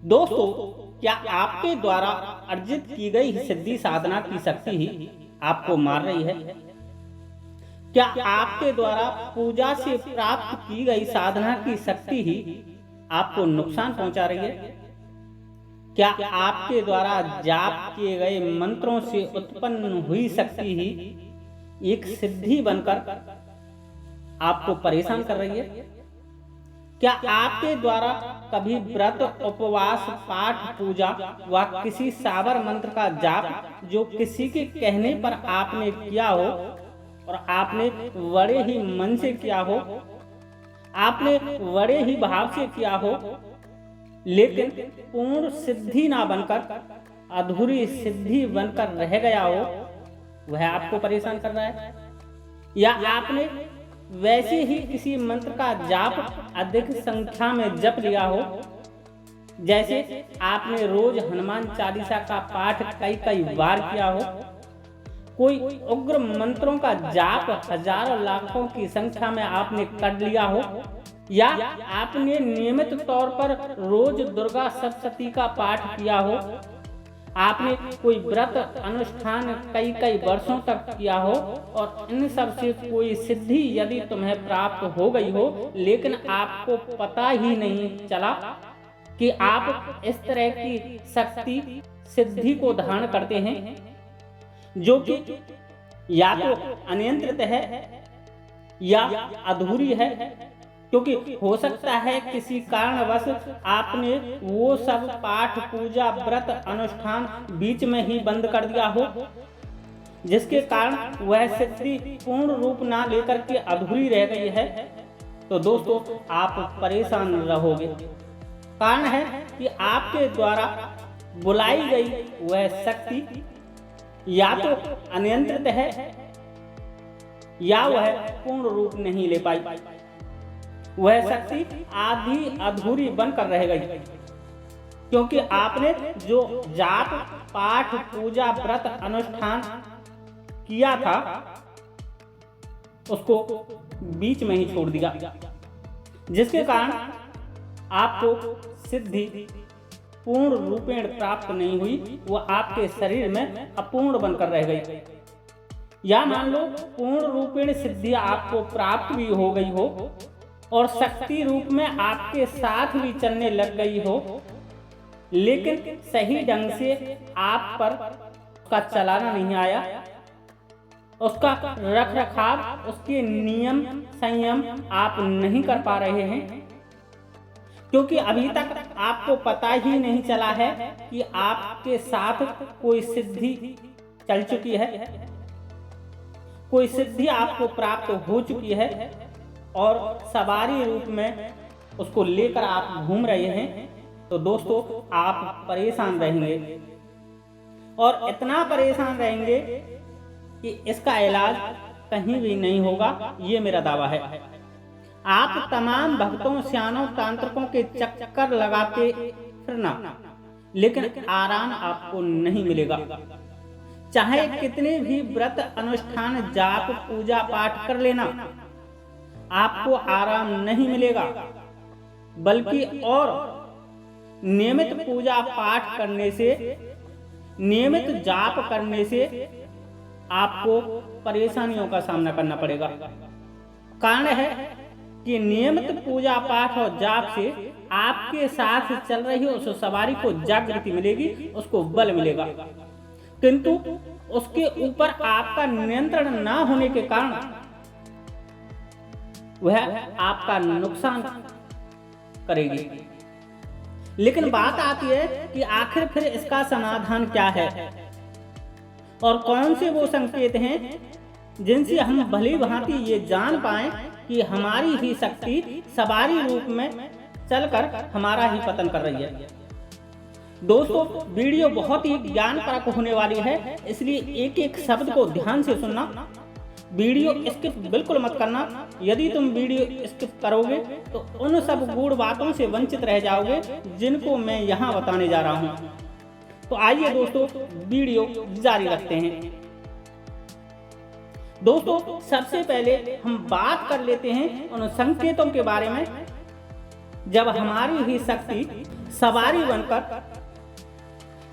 दोस्तों, क्या आपके द्वारा अर्जित की गई सिद्धि साधना की शक्ति ही आपको मार रही है? क्या आपके द्वारा पूजा से प्राप्त की गई साधना की शक्ति ही आपको नुकसान पहुंचा रही है? क्या आपके द्वारा जाप किए गए मंत्रों से उत्पन्न हुई शक्ति ही एक सिद्धि बनकर आपको परेशान कर रही है? क्या आपके द्वारा कभी व्रत, उपवास, पाठ, पूजा व किसी सावर मंत्र का जाप जो किसी के कहने पर आपने किया हो और आपने बड़े ही मन से किया हो, आपने बड़े ही भाव से किया हो, लेकिन पूर्ण सिद्धि ना बनकर अधूरी सिद्धि बनकर रह गया हो, वह आपको परेशान कर रहा है? या आपने वैसे ही किसी मंत्र का जाप अधिक संख्या में जप लिया हो, जैसे आपने रोज हनुमान चालीसा का पाठ कई बार किया हो, कोई उग्र मंत्रों का जाप हजारों लाखों की संख्या में आपने कर लिया हो, या आपने नियमित तौर पर रोज दुर्गा सप्तशती का पाठ किया हो, आपने कोई व्रत अनुष्ठान कई वर्षों तक किया हो और इन सब से कोई सिद्धि यदि तुम्हें प्राप्त हो गई हो, लेकिन आपको पता ही नहीं चला कि आप इस तरह की शक्ति सिद्धि को धारण करते हैं, जो कि या तो अनियंत्रित है या अधूरी है, क्योंकि हो सकता है किसी कारणवश आपने वो सब पाठ, पूजा, व्रत, अनुष्ठान बीच में ही बंद कर दिया हो, जिसके कारण वह सिद्धि पूर्ण रूप ना लेकर के अधूरी रह गई है। तो दोस्तों, आप परेशान रहोगे। कारण है कि आपके द्वारा बुलाई गई वह शक्ति या तो अनियंत्रित है या वह पूर्ण रूप नहीं ले पाई। वह शक्ति आधी अधूरी बनकर रह गई, क्योंकि आपने जो जाप, पाठ, पूजा, व्रत, अनुष्ठान किया था उसको बीच में ही छोड़ दिया, जिसके कारण आपको सिद्धि पूर्ण रूपेण प्राप्त नहीं हुई, वह आपके शरीर में अपूर्ण बनकर रह गई। या मान लो पूर्ण रूपेण सिद्धि आपको प्राप्त भी हो गई हो और शक्ति रूप में आपके साथ भी चलने लग गई हो, लेकिन सही ढंग से आप पर उसका चलाना नहीं आया, उसका रख रखाव, उसके नियम संयम आप नहीं कर पा रहे हैं, क्योंकि अभी तक आपको पता ही नहीं चला है कि आपके साथ कोई सिद्धि चल चुकी है, कोई सिद्धि आपको प्राप्त हो चुकी है और सवारी रूप में उसको लेकर आप घूम रहे हैं। तो दोस्तों, आप परेशान रहेंगे और इतना परेशान रहेंगे कि इसका इलाज कहीं भी नहीं होगा, ये मेरा दावा है। आप तमाम भक्तों, स्यानों, तांत्रिकों के चक्कर लगाते फिरना, लेकिन आराम आपको नहीं मिलेगा। चाहे कितने भी व्रत, अनुष्ठान, जाप, पूजा पाठ कर लेना, आपको आराम नहीं मिलेगा, बल्कि और नियमित पूजा पाठ करने से, नियमित जाप करने से आपको परेशानियों का सामना करना पड़ेगा। कारण है कि नियमित पूजा पाठ और जाप से आपके साथ चल रही उस सवारी को जागृति मिलेगी, उसको बल मिलेगा, किंतु उसके ऊपर आपका नियंत्रण ना होने के कारण वह आपका नुकसान करेगी। लेकिन बात आती है कि आखिर फिर इसका समाधान क्या है और कौन से वो संकेत हैं जिनसे हम भली भांति ये जान पाएं कि हमारी ही शक्ति सवारी रूप में चलकर हमारा ही पतन कर रही है। दोस्तों, वीडियो बहुत ही ज्ञानपरक होने वाली है, इसलिए एक एक शब्द को ध्यान से सुनना, वीडियो स्किप बिल्कुल मत करना। यदि तुम वीडियो स्किप करोगे तो उन सब गूढ़ बातों से वंचित रह जाओगे जिनको मैं यहाँ बताने जा रहा हूँ। तो आइए दोस्तों, वीडियो जारी रखते हैं। दोस्तों, सबसे पहले हम बात कर लेते हैं उन संकेतों के बारे में जब हमारी ही शक्ति सवारी बनकर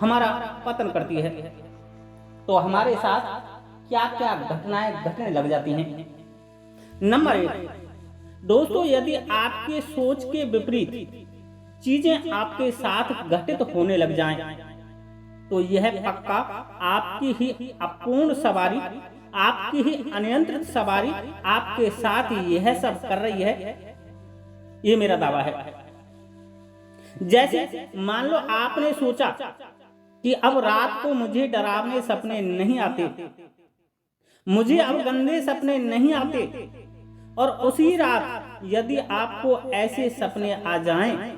हमारा पतन करती है, तो हमारे साथ क्या क्या घटनाएं घटने लग जाती हैं। नंबर 1, दोस्तों, यदि आपके सोच के विपरीत चीजें आपके साथ घटित होने लग जाएं, तो यह पक्का आपकी ही अपूर्ण सवारी, आपकी ही अनियंत्रित सवारी आपके साथ यह सब कर रही है, ये मेरा दावा है। जैसे मान लो आपने सोचा कि अब रात को मुझे डरावने सपने नहीं आते, मुझे अब गंदे सपने नहीं आते, और उसी रात यदि आपको ऐसे सपने आ जाएं,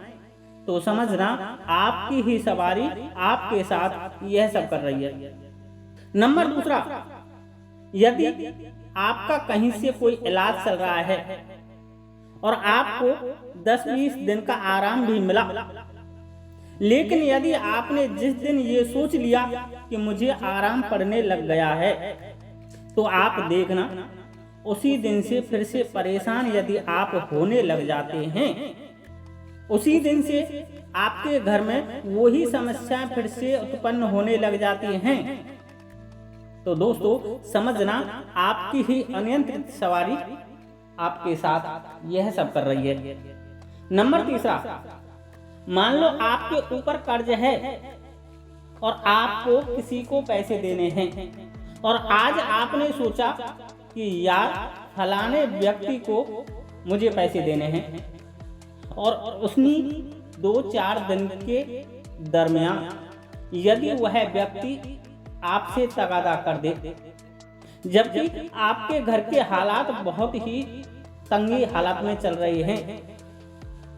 तो समझना आपकी ही सवारी आपके साथ यह सब कर रही है। नंबर 2, यदि आपका कहीं से कोई इलाज चल रहा है और आपको 10-20 दिन का आराम भी मिला, लेकिन यदि आपने जिस दिन ये सोच लिया कि मुझे आराम पड़ने लग गया है, तो आप देखना उसी दिन से फिर से परेशान यदि आप होने लग जाते हैं, उसी दिन से आपके घर में वही समस्याएं फिर से उत्पन्न होने लग जाती हैं, तो दोस्तों समझना आपकी ही अनियंत्रित सवारी आपके साथ यह सब कर रही है। नंबर 3, मान लो आपके ऊपर कर्ज है और आपको किसी को पैसे देने हैं, और आज आपने सोचा कि यार फलाने व्यक्ति को मुझे पैसे देने हैं, और उसने 2-4 दिन के दरमियान यदि वह व्यक्ति आपसे तगादा कर दे, जबकि आपके घर के हालात बहुत ही तंगी हालात में चल रहे हैं,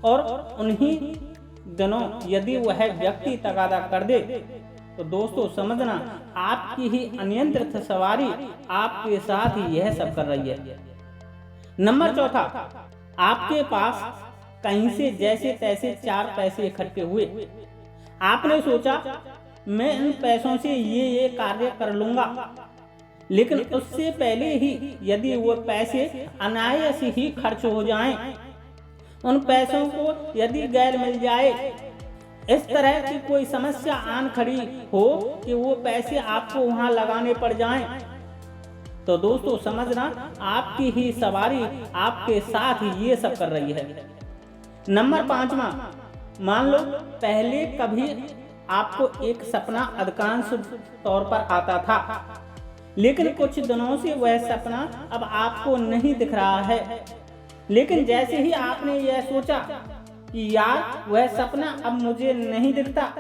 और उन्हीं दिनों यदि वह व्यक्ति तगादा कर दे, तो दोस्तों समझना आपकी ही अनियंत्रित सवारी आपके साथ ही यह सब कर रही है। नंबर 4, आपके पास कहीं से जैसे तैसे 4 पैसे इकट्ठे हुए, आपने सोचा मैं इन पैसों से ये कार्य कर लूंगा, लेकिन उससे पहले ही यदि वो पैसे अनायास ही खर्च हो जाएं, उन पैसों को यदि गैर मिल जाए, इस तरह की कोई समस्या आन खड़ी हो कि वो पैसे आपको वहां लगाने पड़ जाएं, तो दोस्तों समझना आपकी ही सवारी आपके साथ ही ये सब कर रही है। नंबर 5, मान लो पहले कभी आपको एक सपना अधिकांश तौर पर आता था, लेकिन कुछ दिनों से वह सपना अब आपको नहीं दिख रहा है, लेकिन जैसे ही आपने यह सोचा कि यार वह सपना अब मुझे नहीं दिखता,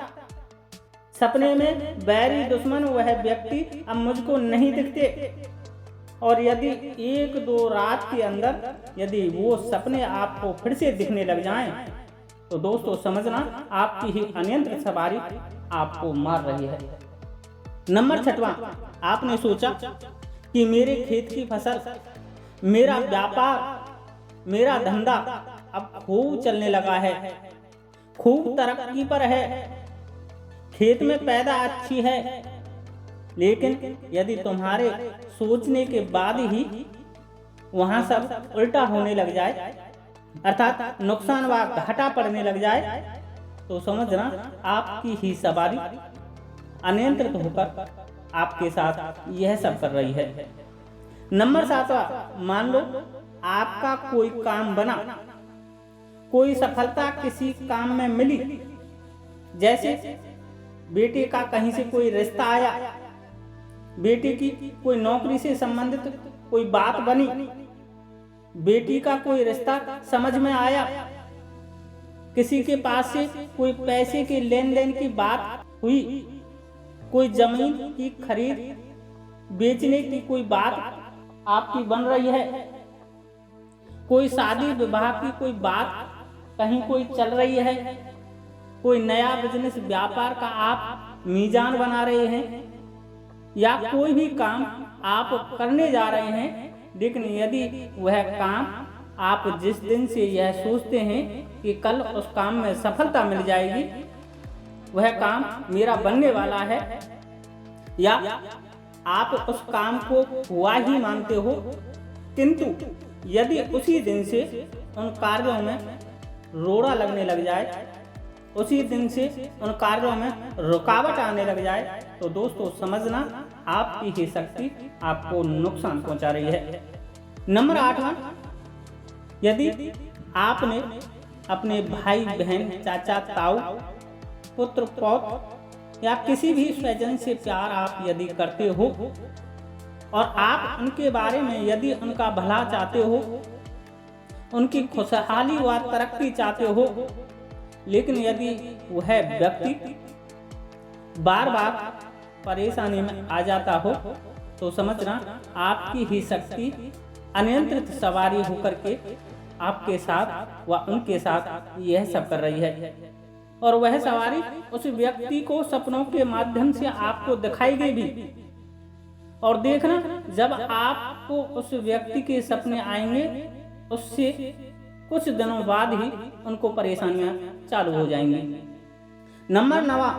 सपने में बैरी दुश्मन वह व्यक्ति अब मुझको नहीं दिखते, और यदि 1-2 रात के अंदर यदि वो सपने आपको फिर से दिखने लग जाएं, तो दोस्तों समझना आपकी ही अनियंत्रित सवारी आपको मार रही है। नंबर 6, आपने सोचा कि मेरे खेत की फसल, मेरा व्यापार, मेरा धंधा अब खूब चलने लगा है, खूब तरक्की पर है, खेत में पैदा अच्छी है, लेकिन यदि तुम्हारे सोचने के बाद ही वहां सब उल्टा होने लग जाए, अर्थात नुकसान व घाटा पड़ने लग जाए, तो समझना आपकी ही सवारी अनियंत्रित होकर आपके साथ यह सब कर रही है। नंबर 7, मान लो आपका कोई काम बना, कोई सफलता किसी काम में मिली, जैसे बेटे का कहीं से कोई रिश्ता आया, बेटे की कोई नौकरी से संबंधित कोई बात बनी, बेटी का कोई रिश्ता समझ में आया, किसी के पास से कोई पैसे के लेन देन की बात हुई, कोई जमीन की खरीद बेचने की कोई बात आपकी बन रही है, कोई शादी विवाह की कोई बात कहीं कोई चल रही है, कोई नया बिजनेस व्यापार का आप मीजान बना रहे हैं, या कोई भी काम आप करने जा रहे हैं, लेकिन यदि वह काम आप जिस दिन से यह सोचते हैं कि कल उस काम में सफलता मिल जाएगी, वह काम मेरा बनने वाला है, या आप उस काम को हुआ ही मानते हो, किंतु यदि उसी दिन से उन कार्यों में रोड़ा लगने लग जाए, उसी दिन से उन कार्यों में रुकावट आने लग जाए तो दोस्तों समझना आपकी ही शक्ति आपको नुकसान पहुंचा रही है। नंबर 8वां, यदि आपने अपने भाई बहन, चाचा ताऊ, पुत्र पौत्र या किसी भी स्वजन से प्यार आप यदि करते हो और आप उनके बारे में यदि उनका भला चाहते हो, उनकी खुशहाली व तरक्की चाहते हो, लेकिन यदि वह व्यक्ति बार बार परेशानी में आ जाता हो तो समझना आपकी ही शक्ति अनियंत्रित सवारी होकर के आपके साथ व उनके साथ यह सब कर रही है। और वह सवारी उस व्यक्ति को सपनों के माध्यम से आपको दिखाई गई भी। और देखना, जब आपको उस व्यक्ति के सपने आएंगे उससे कुछ दिनों बाद ही उनको परेशानियां चालू हो जाएंगी। नंबर 9,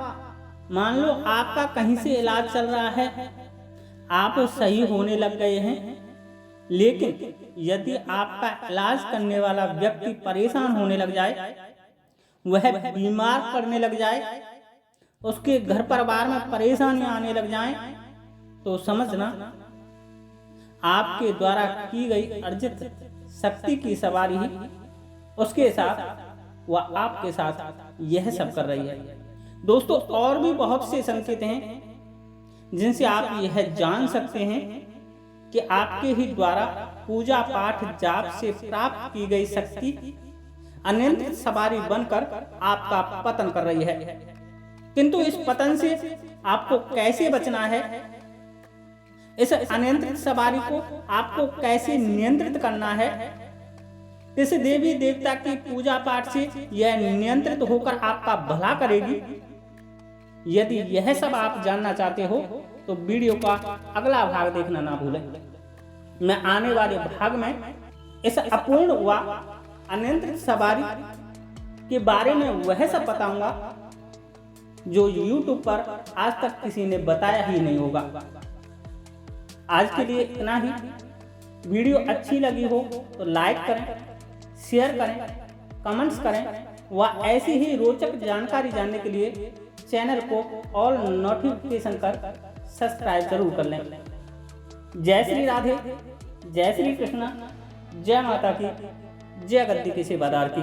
मान लो आपका कहीं से इलाज चल रहा है, आप सही होने लग गए हैं, लेकिन यदि आपका इलाज करने वाला व्यक्ति परेशान होने लग जाए, वह बीमार पड़ने लग जाए, उसके घर परिवार में परेशानियां आने लग जाएं, तो समझना आपके द्वारा की गई अर्जित शक्ति की सवारी ही उसके साथ व आपके साथ यह सब कर रही है। दोस्तों और भी बहुत से संकेत हैं जिनसे आप यह जान सकते हैं कि आपके ही द्वारा पूजा पाठ जाप से प्राप्त की गई शक्ति अनियंत्रित सवारी बनकर आपका पतन कर रही है। किंतु इस पतन से आपको कैसे बचना है, इस अनियंत्रित सवारी को आपको कैसे नियंत्रित करना है, किस देवी देवता की पूजा पाठ से यह नियंत्रित होकर आपका भला करेगी, यदि यह सब आप जानना चाहते हो तो वीडियो का अगला भाग देखना ना भूलें। मैं आने वाले भाग में इस अपूर्ण व अनियंत्रित सवारी के बारे में वह सब बताऊंगा जो YouTube पर आज तक किसी ने बताया ही नहीं होगा। आज के लिए इतना ही। वीडियो अच्छी लगी हो तो लाइक करें, शेयर करें, कमेंट्स करें व ऐसी ही रोचक जानकारी जानने के लिए चैनल को ऑल नोटिफिकेशन कर सब्सक्राइब जरूर कर लें। जय श्री राधे, जय श्री कृष्णा, जय माता की, जय गद्दी की सेवादार की।